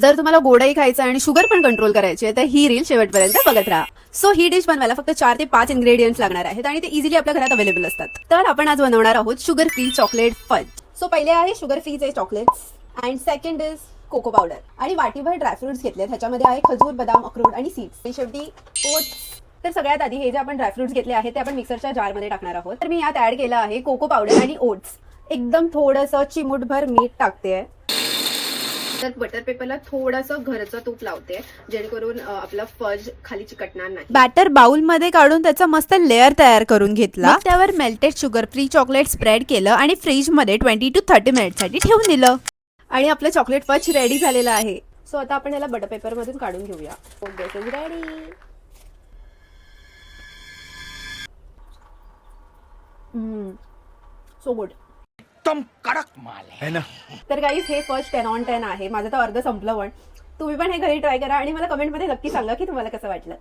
जर तुम्हाला गोडही खायचं आणि शुगर पण कंट्रोल करायची आहे तर ही रील शेवटपर्यंत बघत राहा. सो ही डिश बनवायला फक्त 4 ते 5 इन्ग्रेडियंट्स लागणार आहेत आणि ते इझिली आपल्या घरात अवेलेबल असतात. तर आपण आज बनवणार आहोत sugar free chocolate fudge. So पहिले आहे शुगर फ्रीचे chocolates and second is cocoa powder आणि वाटीभर ड्रायफ्रुट्स घेतले. ह्याच्यामध्ये आहे खजूर, बदाम, अक्रोड आणि सीड्स आणि शेवटी ओट्स. तर सगळ्यात आधी हे जे आपण ड्रायफ्रुट्स घेतले आहेत ते आपण मिक्सरच्या जारमध्ये टाकणार आहोत. तर मी यात ऍड केलं आहे कोको पावडर आणि ओट्स. एकदम थोडंसं चिमूटभर मीठ टाकते. तर बटर पेपरला थोडंसं घरचं तूप लावते जेणेकरून आपला फज खाली चिकटणार नाही. बॅटर बाउल मध्ये काढून त्याचा मस्त लेअर तयार करून घेतला. त्यावर melted sugar free chocolate spread केलं आणि फ्रीज मध्ये 20 to 30 मिनिट साठी ठेवून दिलं. आणि आपलं चॉकलेट फज रेडी झालेलं आहे. सो आता आपण याला बटर पेपर मधून काढून घेऊया. दिस इज रेडी. So good. एकदम कडक माल है ना. तर गाईज हे फर्स्ट 10 on 10 आहे. माझं तर अर्ध संपलं पण तुम्ही पण हे घरी ट्राय करा आणि मला कमेंटमध्ये नक्की सांगा की तुम्हाला कसं वाटलं.